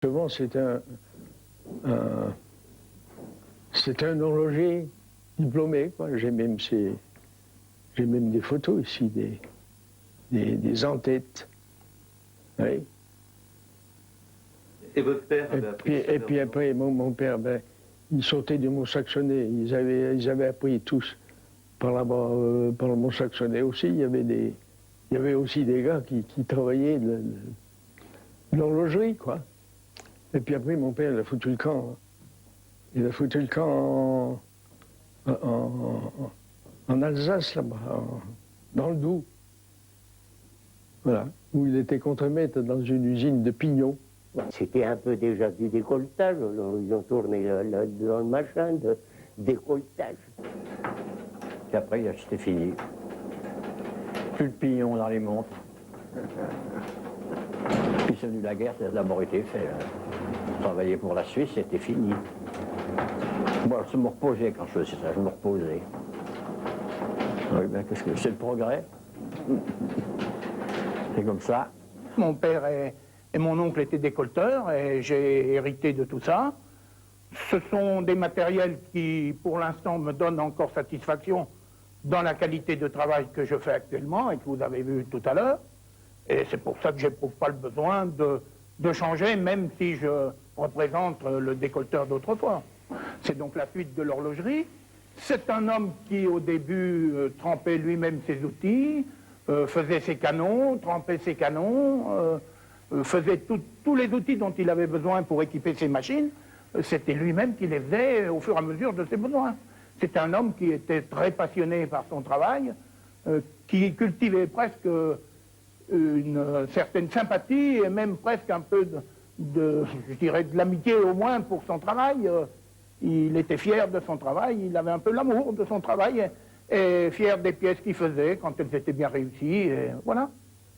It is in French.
Souvent, c'est un horloger diplômé, quoi. J'ai même des photos ici, des en-têtes. Oui. Et votre père avait appris ça? Et puis après, mon père, ben, il sortait du mont saxonnais. Ils avaient appris tous par le mont saxonnais aussi. Il y avait aussi des gars qui travaillaient de l'horlogerie, quoi. Et puis après, mon père, il a foutu le camp. Il a foutu le camp en Alsace, là-bas, dans le Doubs. Voilà, où il était contremaître dans une usine de pignons. C'était un peu déjà du décolletage, ils ont tourné dans le machin de décolletage. Puis après, c'était fini. Plus de pignons dans les montres. Puis c'est venu la guerre, ça a d'abord été fait. Travailler pour la Suisse, c'était fini. Bon, je me reposais quand je faisais ça, je me reposais. Oui, ben qu'est-ce que c'est le progrès? C'est comme ça. Mon père et mon oncle étaient décolleteurs et j'ai hérité de tout ça. Ce sont des matériels qui, pour l'instant, me donnent encore satisfaction dans la qualité de travail que je fais actuellement et que vous avez vu tout à l'heure. Et c'est pour ça que je n'éprouve pas le besoin de changer, même si je représente le décolleteur d'autrefois. C'est donc la fuite de l'horlogerie. C'est un homme qui, au début, trempait lui-même ses outils, faisait ses canons, trempait ses canons, faisait tous les outils dont il avait besoin pour équiper ses machines. C'était lui-même qui les faisait au fur et à mesure de ses besoins. C'est un homme qui était très passionné par son travail, qui cultivait presque une certaine sympathie et même presque un peu je dirais, de l'amitié au moins pour son travail. Il était fier de son travail, il avait un peu l'amour de son travail et fier des pièces qu'il faisait quand elles étaient bien réussies, et voilà.